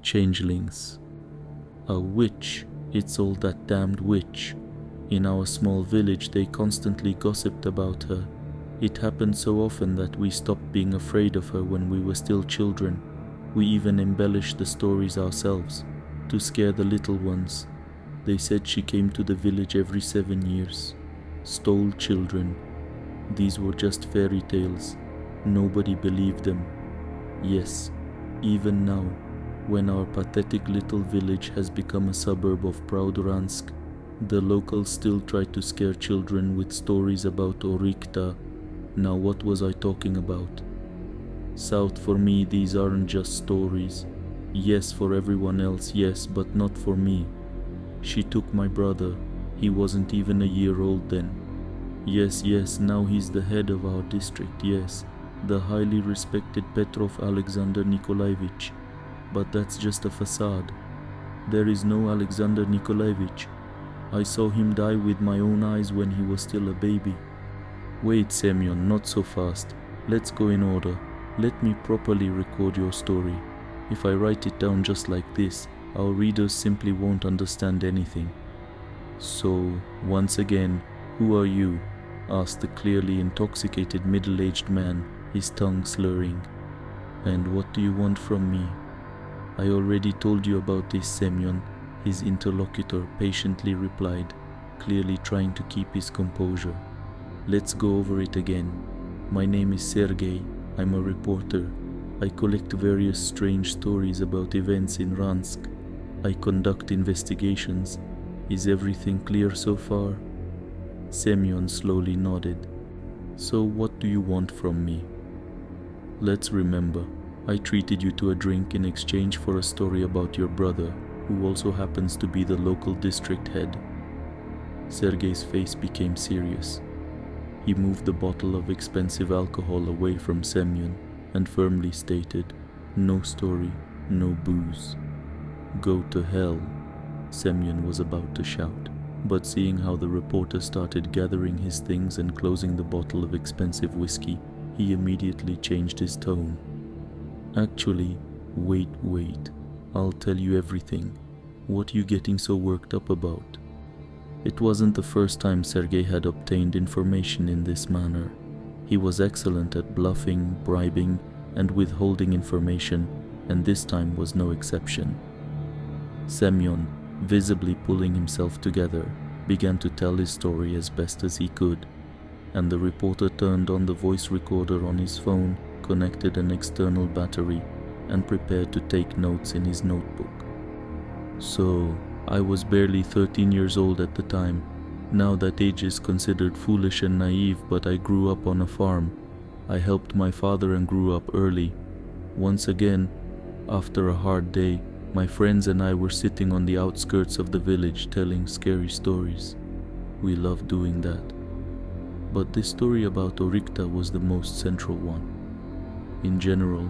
Changelings. A witch, it's all that damned witch. In our small village they constantly gossiped about her. It happened so often that we stopped being afraid of her when we were still children. We even embellished the stories ourselves, to scare the little ones. They said she came to the village every 7 years, stole children. These were just fairy tales. Nobody believed them. Yes, even now, when our pathetic little village has become a suburb of proud Ransk, the locals still try to scare children with stories about Orikta. Now what was I talking about? South, for me these aren't just stories. Yes, for everyone else, yes, but not for me. She took my brother. He wasn't even a year old then. Yes, now he's the head of our district, yes, the highly respected Petrov Alexander Nikolaevich. But that's just a facade. There is no Alexander Nikolaevich. I saw him die with my own eyes when he was still a baby. Wait, Semyon, not so fast. Let's go in order. Let me properly record your story. If I write it down just like this, our readers simply won't understand anything. So, once again, who are you? Asked the clearly intoxicated middle-aged man, his tongue slurring. And what do you want from me? I already told you about this, Semyon, his interlocutor patiently replied, clearly trying to keep his composure. Let's go over it again. My name is Sergei. I'm a reporter. I collect various strange stories about events in Ransk. I conduct investigations. Is everything clear so far? Semyon slowly nodded. So what do you want from me? Let's remember, I treated you to a drink in exchange for a story about your brother, who also happens to be the local district head. Sergei's face became serious. He moved the bottle of expensive alcohol away from Semyon and firmly stated, "No story, no booze." "Go to hell," Semyon was about to shout, but seeing how the reporter started gathering his things and closing the bottle of expensive whiskey, he immediately changed his tone. "Actually, wait, I'll tell you everything. What are you getting so worked up about?" It wasn't the first time Sergei had obtained information in this manner. He was excellent at bluffing, bribing, and withholding information, and this time was no exception. Semyon, visibly pulling himself together, began to tell his story as best as he could, and the reporter turned on the voice recorder on his phone, connected an external battery, and prepared to take notes in his notebook. "So, I was barely 13 years old at the time. Now that age is considered foolish and naive, but I grew up on a farm. I helped my father and grew up early. Once again, after a hard day, my friends and I were sitting on the outskirts of the village telling scary stories. We loved doing that. But this story about Orikta was the most central one. In general,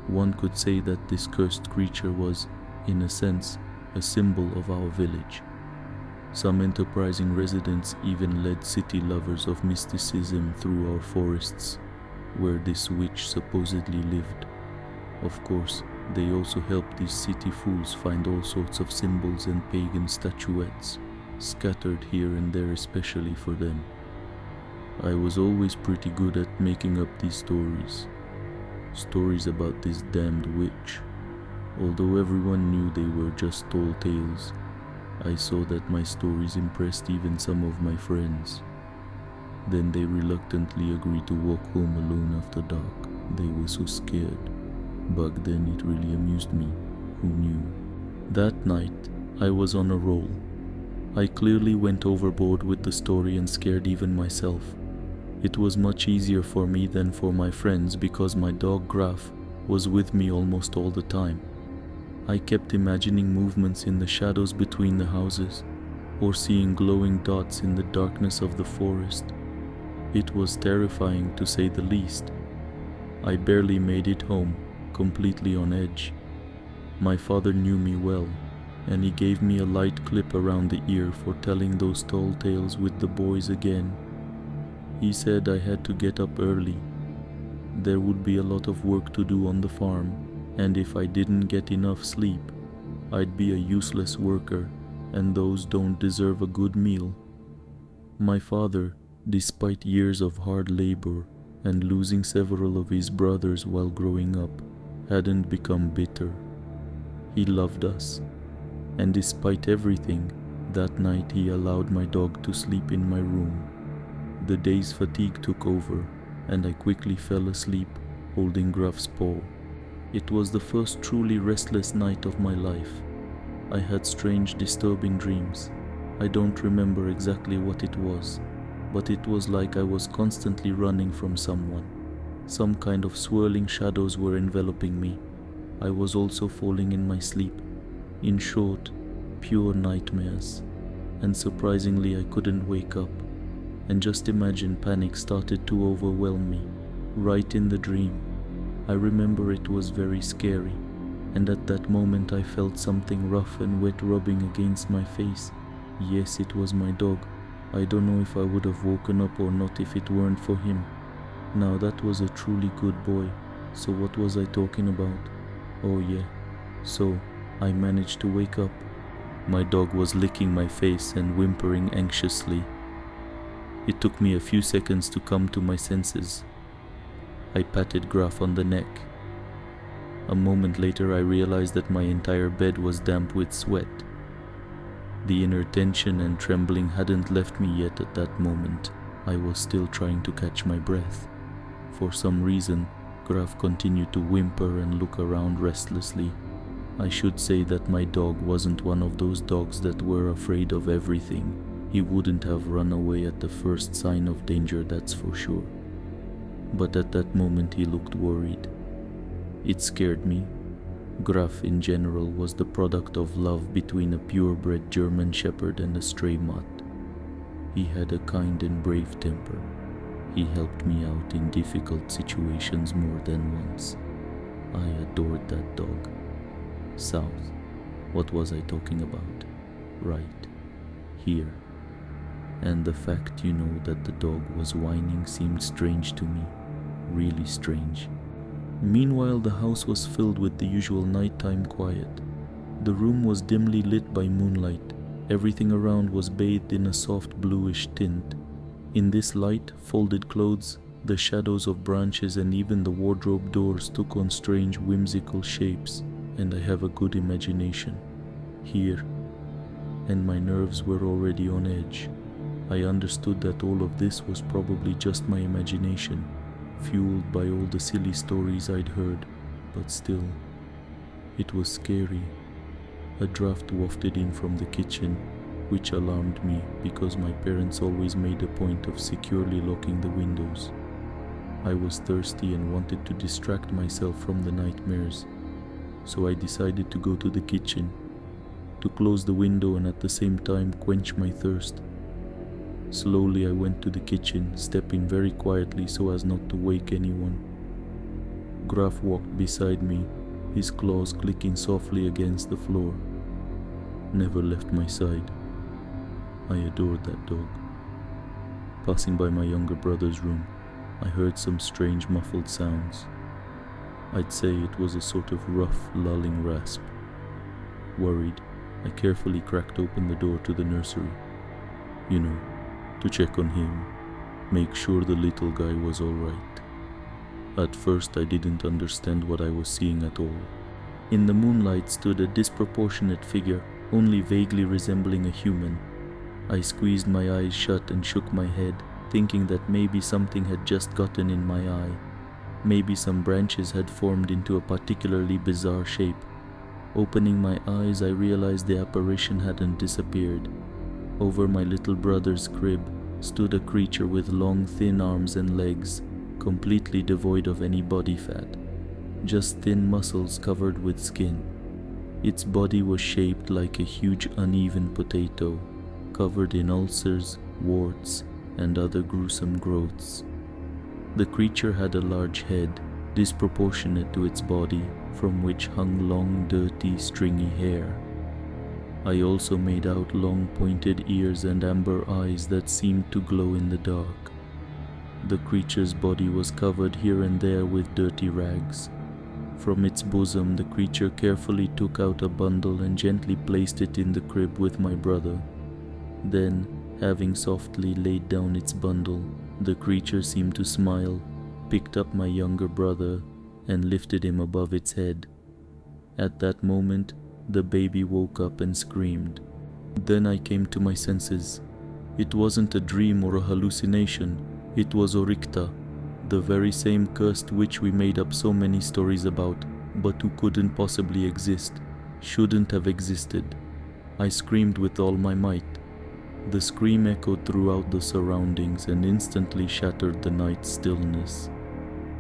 one could say that this cursed creature was, in a sense, a symbol of our village. Some enterprising residents even led city lovers of mysticism through our forests, where this witch supposedly lived. Of course, they also helped these city fools find all sorts of symbols and pagan statuettes, scattered here and there especially for them. I was always pretty good at making up these stories about this damned witch. Although everyone knew they were just tall tales, I saw that my stories impressed even some of my friends. Then they reluctantly agreed to walk home alone after dark. They were so scared. Back then it really amused me. Who knew? That night, I was on a roll. I clearly went overboard with the story and scared even myself. It was much easier for me than for my friends because my dog Graf was with me almost all the time. I kept imagining movements in the shadows between the houses, or seeing glowing dots in the darkness of the forest. It was terrifying to say the least. I barely made it home, completely on edge. My father knew me well, and he gave me a light clip around the ear for telling those tall tales with the boys again. He said I had to get up early. There would be a lot of work to do on the farm, and if I didn't get enough sleep, I'd be a useless worker, and those don't deserve a good meal. My father, despite years of hard labor and losing several of his brothers while growing up, hadn't become bitter. He loved us, and despite everything, that night he allowed my dog to sleep in my room. The day's fatigue took over, and I quickly fell asleep, holding Gruff's paw. It was the first truly restless night of my life. I had strange, disturbing dreams. I don't remember exactly what it was, but it was like I was constantly running from someone. Some kind of swirling shadows were enveloping me. I was also falling in my sleep. In short, pure nightmares. And surprisingly, I couldn't wake up. And just imagine, panic started to overwhelm me, right in the dream. I remember it was very scary, and at that moment I felt something rough and wet rubbing against my face. Yes, it was my dog. I don't know if I would have woken up or not if it weren't for him. Now that was a truly good boy. So what was I talking about? Oh yeah, so I managed to wake up. My dog was licking my face and whimpering anxiously. It took me a few seconds to come to my senses. I patted Gruff on the neck. A moment later I realized that my entire bed was damp with sweat. The inner tension and trembling hadn't left me yet at that moment. I was still trying to catch my breath. For some reason, Gruff continued to whimper and look around restlessly. I should say that my dog wasn't one of those dogs that were afraid of everything. He wouldn't have run away at the first sign of danger, that's for sure. But at that moment he looked worried. It scared me. Gruff in general was the product of love between a purebred German Shepherd and a stray mutt. He had a kind and brave temper. He helped me out in difficult situations more than once. I adored that dog. South. What was I talking about? Right. Here. And the fact, that the dog was whining seemed strange to me. Really strange. Meanwhile, the house was filled with the usual nighttime quiet. The room was dimly lit by moonlight. Everything around was bathed in a soft bluish tint. In this light, folded clothes, the shadows of branches, and even the wardrobe doors took on strange whimsical shapes, and I have a good imagination. Here. And my nerves were already on edge. I understood that all of this was probably just my imagination, fueled by all the silly stories I'd heard, but still, it was scary. A draft wafted in from the kitchen, which alarmed me because my parents always made a point of securely locking the windows. I was thirsty and wanted to distract myself from the nightmares, so I decided to go to the kitchen, to close the window and at the same time quench my thirst. Slowly I went to the kitchen, stepping very quietly so as not to wake anyone. Gruff walked beside me, his claws clicking softly against the floor. Never left my side. I adored that dog. Passing by my younger brother's room, I heard some strange muffled sounds. I'd say it was a sort of rough, lulling rasp. Worried, I carefully cracked open the door to the nursery. To check on him, make sure the little guy was all right. At first I didn't understand what I was seeing at all. In the moonlight stood a disproportionate figure, only vaguely resembling a human. I squeezed my eyes shut and shook my head, thinking that maybe something had just gotten in my eye. Maybe some branches had formed into a particularly bizarre shape. Opening my eyes, I realized the apparition hadn't disappeared. Over my little brother's crib stood a creature with long, thin arms and legs, completely devoid of any body fat, just thin muscles covered with skin. Its body was shaped like a huge, uneven potato, covered in ulcers, warts, and other gruesome growths. The creature had a large head, disproportionate to its body, from which hung long, dirty, stringy hair. I also made out long pointed ears and amber eyes that seemed to glow in the dark. The creature's body was covered here and there with dirty rags. From its bosom, the creature carefully took out a bundle and gently placed it in the crib with my brother. Then, having softly laid down its bundle, the creature seemed to smile, picked up my younger brother, and lifted him above its head. At that moment, the baby woke up and screamed. Then I came to my senses. It wasn't a dream or a hallucination, it was Orikta, the very same cursed witch we made up so many stories about, but who couldn't possibly exist, shouldn't have existed. I screamed with all my might. The scream echoed throughout the surroundings and instantly shattered the night's stillness.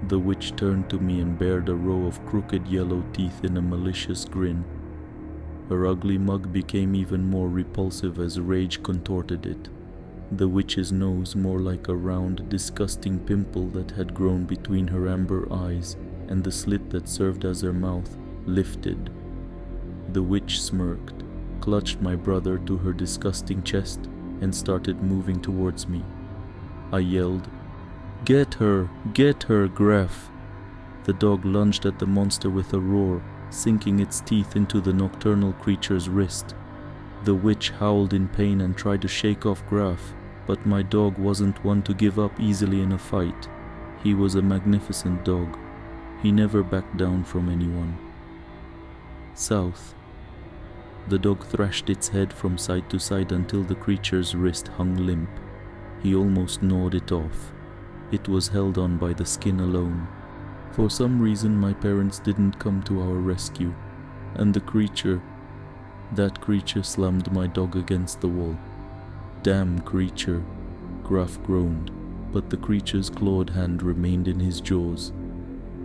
The witch turned to me and bared a row of crooked yellow teeth in a malicious grin. Her ugly mug became even more repulsive as rage contorted it. The witch's nose, more like a round, disgusting pimple that had grown between her amber eyes and the slit that served as her mouth, lifted. The witch smirked, clutched my brother to her disgusting chest, and started moving towards me. I yelled, "Get her! Get her, Graf!" The dog lunged at the monster with a roar, sinking its teeth into the nocturnal creature's wrist. The witch howled in pain and tried to shake off Graf, but my dog wasn't one to give up easily in a fight. He was a magnificent dog. He never backed down from anyone. South. The dog thrashed its head from side to side until the creature's wrist hung limp. He almost gnawed it off. It was held on by the skin alone. For some reason my parents didn't come to our rescue, and that creature slammed my dog against the wall. "Damn creature," Graf groaned, but the creature's clawed hand remained in his jaws.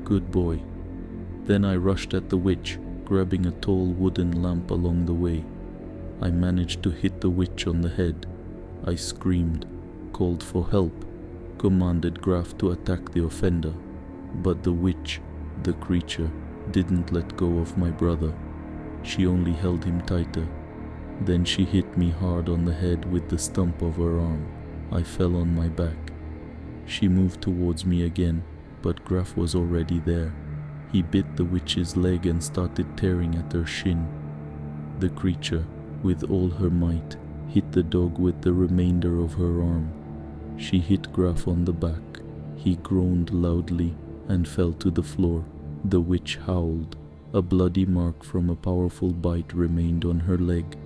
"Good boy." Then I rushed at the witch, grabbing a tall wooden lamp along the way. I managed to hit the witch on the head. I screamed, called for help, commanded Graf to attack the offender. But the witch, the creature, didn't let go of my brother. She only held him tighter. Then she hit me hard on the head with the stump of her arm. I fell on my back. She moved towards me again, but Graf was already there. He bit the witch's leg and started tearing at her shin. The creature, with all her might, hit the dog with the remainder of her arm. She hit Graf on the back. He groaned loudly and fell to the floor. The witch howled. A bloody mark from a powerful bite remained on her leg.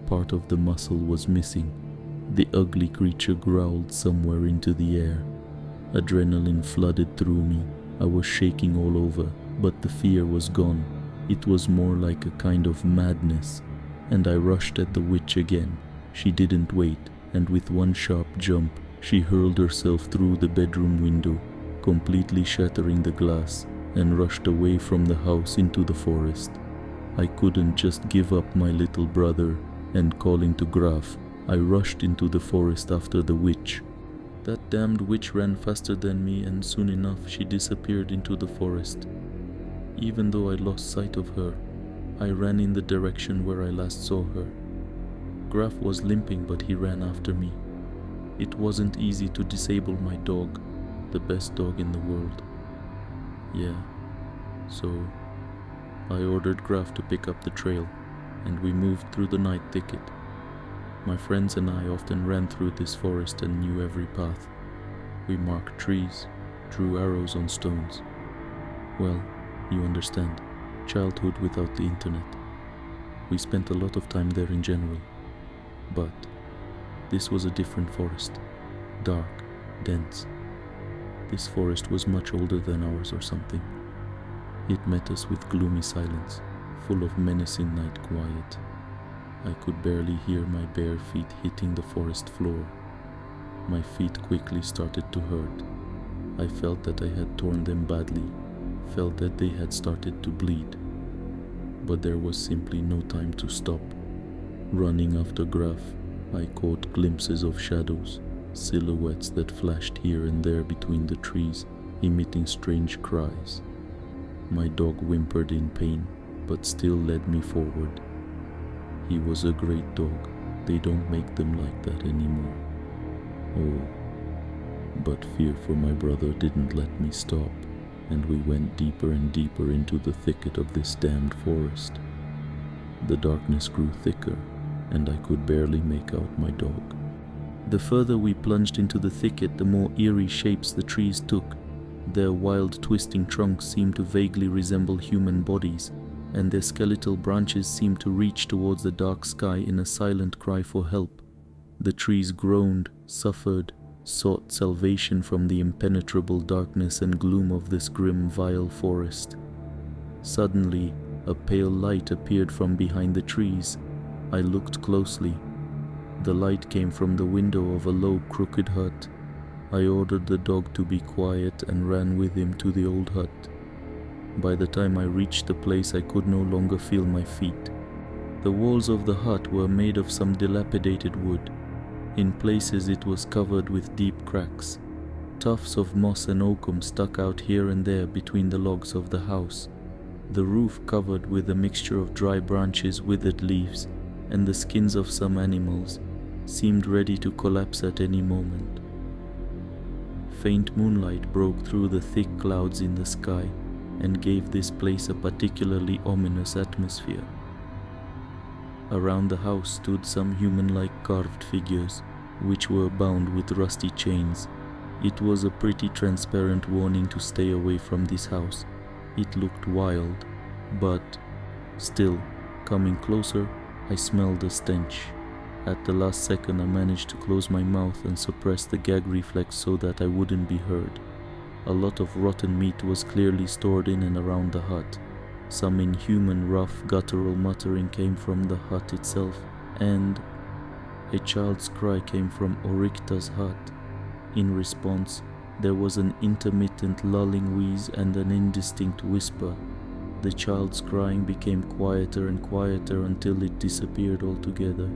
Part of the muscle was missing. The ugly creature growled somewhere into the air. Adrenaline flooded through me. I was shaking all over, but the fear was gone. It was more like a kind of madness, and I rushed at the witch again. She didn't wait, and with one sharp jump, she hurled herself through the bedroom window, completely shattering the glass, and rushed away from the house into the forest. I couldn't just give up my little brother, and calling to Graf, I rushed into the forest after the witch. That damned witch ran faster than me, and soon enough she disappeared into the forest. Even though I lost sight of her, I ran in the direction where I last saw her. Graf was limping, but he ran after me. It wasn't easy to disable my dog, the best dog in the world. Yeah, so I ordered Graf to pick up the trail, and we moved through the night thicket. My friends and I often ran through this forest and knew every path. We marked trees, drew arrows on stones. Well, you understand, childhood without the internet. We spent a lot of time there in general. But this was a different forest. Dark, dense. This forest was much older than ours or something. It met us with gloomy silence, full of menacing night quiet. I could barely hear my bare feet hitting the forest floor. My feet quickly started to hurt. I felt that I had torn them badly, felt that they had started to bleed. But there was simply no time to stop. Running after Graf, I caught glimpses of shadows, silhouettes that flashed here and there between the trees, emitting strange cries. My dog whimpered in pain, but still led me forward. He was a great dog. They don't make them like that anymore. Oh, but fear for my brother didn't let me stop. and we went deeper and deeper into the thicket of this damned forest. The darkness grew thicker, and I could barely make out my dog. The further we plunged into the thicket, the more eerie shapes the trees took. Their wild, twisting trunks seemed to vaguely resemble human bodies, and their skeletal branches seemed to reach towards the dark sky in a silent cry for help. The trees groaned, suffered, sought salvation from the impenetrable darkness and gloom of this grim, vile forest. Suddenly, a pale light appeared from behind the trees. I looked closely. The light came from the window of a low, crooked hut. I ordered the dog to be quiet and ran with him to the old hut. By the time I reached the place, I could no longer feel my feet. The walls of the hut were made of some dilapidated wood. In places it was covered with deep cracks. Tufts of moss and oakum stuck out here and there between the logs of the house. The roof, covered with a mixture of dry branches, withered leaves, and the skins of some animals, seemed ready to collapse at any moment. Faint moonlight broke through the thick clouds in the sky and gave this place a particularly ominous atmosphere. Around the house stood some human-like carved figures, which were bound with rusty chains. It was a pretty transparent warning to stay away from this house. It looked wild, but still, coming closer, I smelled a stench. At the last second, I managed to close my mouth and suppress the gag reflex so that I wouldn't be heard. A lot of rotten meat was clearly stored in and around the hut. Some inhuman, rough, guttural muttering came from the hut itself, and a child's cry came from Orikta's hut. In response, there was an intermittent lulling wheeze and an indistinct whisper. The child's crying became quieter and quieter until it disappeared altogether.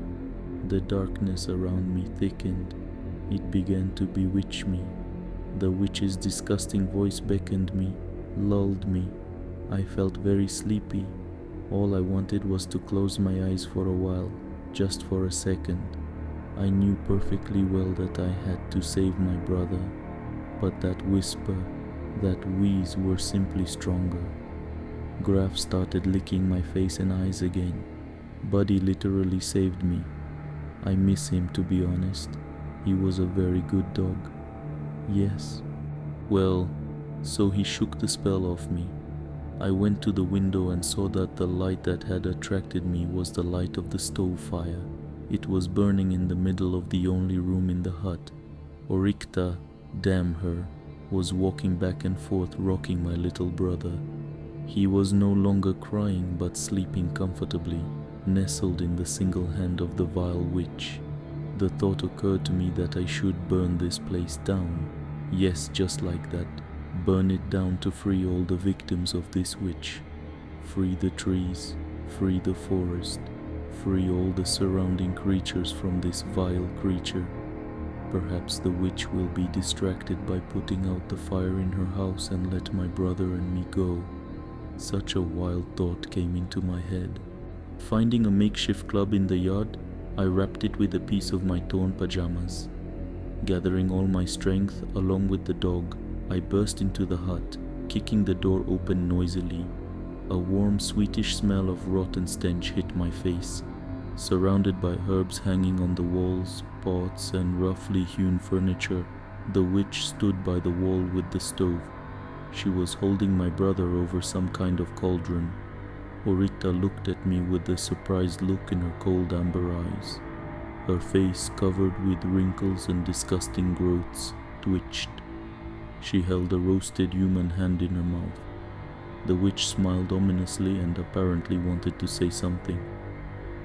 The darkness around me thickened. It began to bewitch me. The witch's disgusting voice beckoned me, lulled me. I felt very sleepy. All I wanted was to close my eyes for a while, just for a second. I knew perfectly well that I had to save my brother, but that whisper, that wheeze were simply stronger. Graf started licking my face and eyes again. Buddy literally saved me. I miss him, to be honest. He was a very good dog. Yes. Well, so he shook the spell off me. I went to the window and saw that the light that had attracted me was the light of the stove fire. It was burning in the middle of the only room in the hut. Orikta, damn her, was walking back and forth rocking my little brother. He was no longer crying but sleeping comfortably, nestled in the single hand of the vile witch. The thought occurred to me that I should burn this place down. Yes, just like that. Burn it down to free all the victims of this witch. Free the trees, free the forest, free all the surrounding creatures from this vile creature. Perhaps the witch will be distracted by putting out the fire in her house and let my brother and me go. Such a wild thought came into my head. Finding a makeshift club in the yard, I wrapped it with a piece of my torn pajamas. Gathering all my strength, along with the dog, I burst into the hut, kicking the door open noisily. A warm, sweetish smell of rotten stench hit my face. Surrounded by herbs hanging on the walls, pots, and roughly hewn furniture, the witch stood by the wall with the stove. She was holding my brother over some kind of cauldron. Orikta looked at me with a surprised look in her cold amber eyes. Her face, covered with wrinkles and disgusting growths, twitched. She held a roasted human hand in her mouth. The witch smiled ominously and apparently wanted to say something,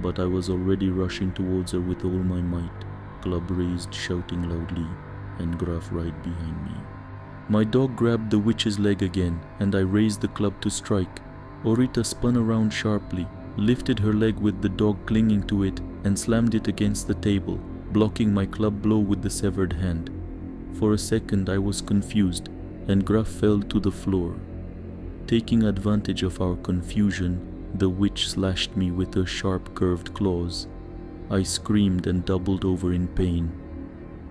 but I was already rushing towards her with all my might, club raised, shouting loudly, and Graf right behind me. My dog grabbed the witch's leg again, and I raised the club to strike. Orita spun around sharply, lifted her leg with the dog clinging to it, and slammed it against the table, blocking my club blow with the severed hand. For a second I was confused, and Graf fell to the floor. Taking advantage of our confusion, the witch slashed me with her sharp curved claws. I screamed and doubled over in pain.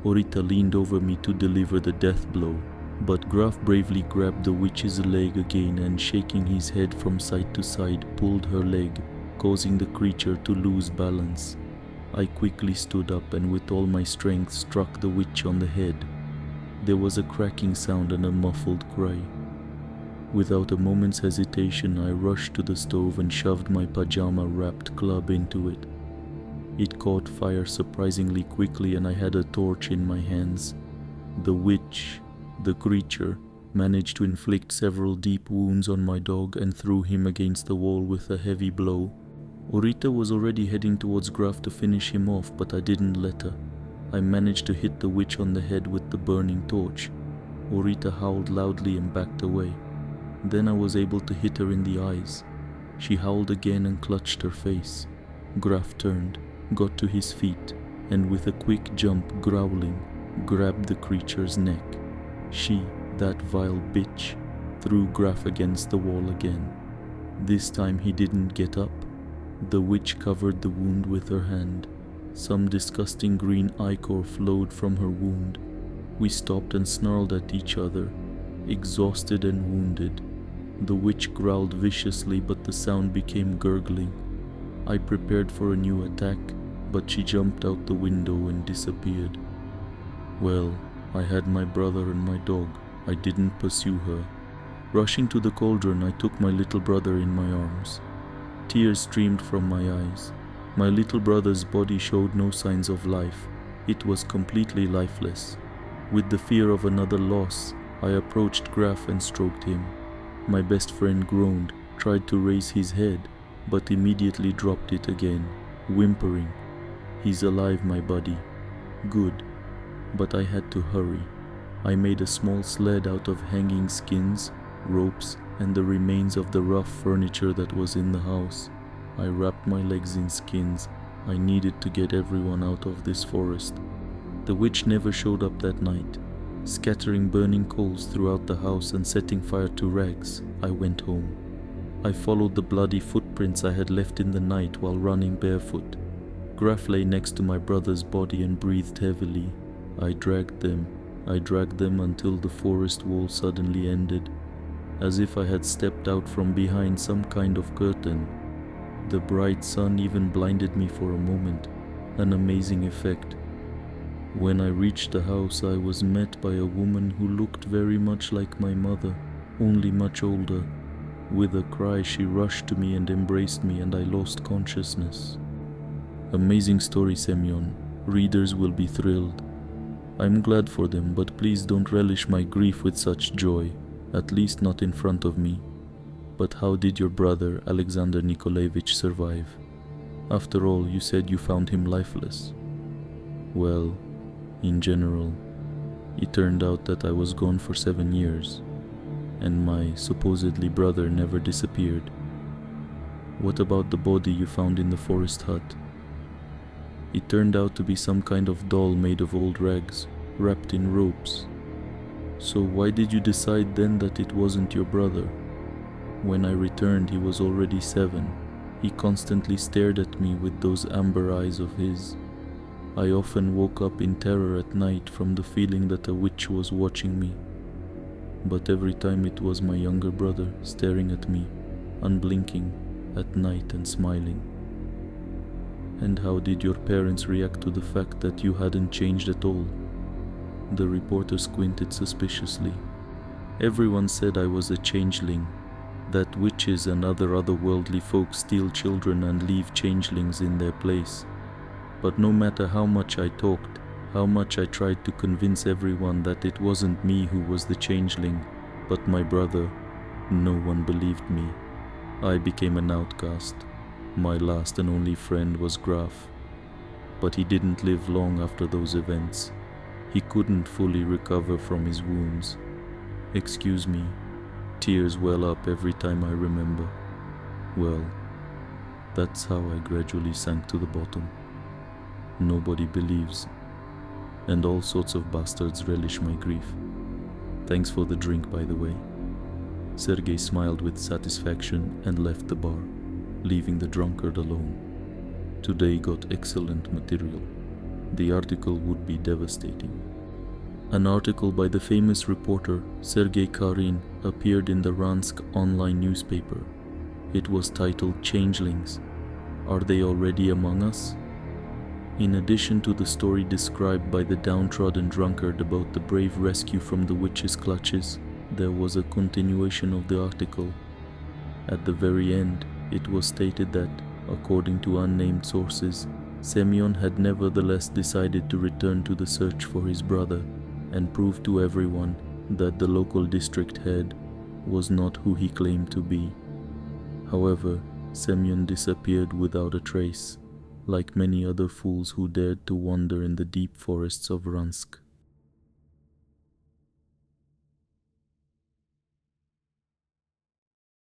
Orita leaned over me to deliver the death blow, But Graf bravely grabbed the witch's leg again and, shaking his head from side to side, pulled her leg, causing the creature to lose balance. I quickly stood up and with all my strength struck the witch on the head. There was a cracking sound and a muffled cry. Without a moment's hesitation, I rushed to the stove and shoved my pajama-wrapped club into it. It caught fire surprisingly quickly and I had a torch in my hands. The witch, the creature, managed to inflict several deep wounds on my dog and threw him against the wall with a heavy blow. Orita was already heading towards Graf to finish him off, but I didn't let her. I managed to hit the witch on the head with the burning torch. Orita howled loudly and backed away. Then I was able to hit her in the eyes. She howled again and clutched her face. Graf turned, got to his feet, and with a quick jump, growling, grabbed the creature's neck. She, that vile bitch, threw Graf against the wall again. This time he didn't get up. The witch covered the wound with her hand. Some disgusting green ichor flowed from her wound. We stopped and snarled at each other, exhausted and wounded. The witch growled viciously, but the sound became gurgling. I prepared for a new attack, but she jumped out the window and disappeared. Well, I had my brother and my dog. I didn't pursue her. Rushing to the cauldron, I took my little brother in my arms. Tears streamed from my eyes. My little brother's body showed no signs of life. It was completely lifeless. With the fear of another loss, I approached Graf and stroked him. My best friend groaned, tried to raise his head, but immediately dropped it again, whimpering. "He's alive, my buddy." Good. But I had to hurry. I made a small sled out of hanging skins, ropes, and the remains of the rough furniture that was in the house. I wrapped my legs in skins. I needed to get everyone out of this forest. The witch never showed up that night. Scattering burning coals throughout the house and setting fire to rags, I went home. I followed the bloody footprints I had left in the night while running barefoot. Graf lay next to my brother's body and breathed heavily. I dragged them until the forest wall suddenly ended, as if I had stepped out from behind some kind of curtain. The bright sun even blinded me for a moment, an amazing effect. When I reached the house, I was met by a woman who looked very much like my mother, only much older. With a cry, she rushed to me and embraced me, and I lost consciousness. Amazing story, Semyon. Readers will be thrilled. I'm glad for them, but please don't relish my grief with such joy, at least not in front of me. But how did your brother, Alexander Nikolaevich, survive? After all, you said you found him lifeless. Well, in general, it turned out that I was gone for 7 years, and my supposedly brother never disappeared. What about the body you found in the forest hut? It turned out to be some kind of doll made of old rags, wrapped in ropes. So why did you decide then that it wasn't your brother? When I returned, he was already 7. He constantly stared at me with those amber eyes of his. I often woke up in terror at night from the feeling that a witch was watching me. But every time it was my younger brother staring at me, unblinking, at night and smiling. And how did your parents react to the fact that you hadn't changed at all? The reporter squinted suspiciously. Everyone said I was a changeling, that witches and other otherworldly folk steal children and leave changelings in their place. But no matter how much I talked, how much I tried to convince everyone that it wasn't me who was the changeling, but my brother, no one believed me. I became an outcast. My last and only friend was Graf. But he didn't live long after those events. He couldn't fully recover from his wounds. Excuse me, tears well up every time I remember. Well, that's how I gradually sank to the bottom. Nobody believes, and all sorts of bastards relish my grief. Thanks for the drink, by the way. Sergei smiled with satisfaction and left the bar, leaving the drunkard alone. Today got excellent material. The article would be devastating. An article by the famous reporter Sergei Karin appeared in the Ransk online newspaper. It was titled Changelings. Are they already among us? In addition to the story described by the downtrodden drunkard about the brave rescue from the witch's clutches, there was a continuation of the article. At the very end, it was stated that, according to unnamed sources, Semyon had nevertheless decided to return to the search for his brother and prove to everyone that the local district head was not who he claimed to be. However, Semyon disappeared without a trace, like many other fools who dared to wander in the deep forests of Ransk.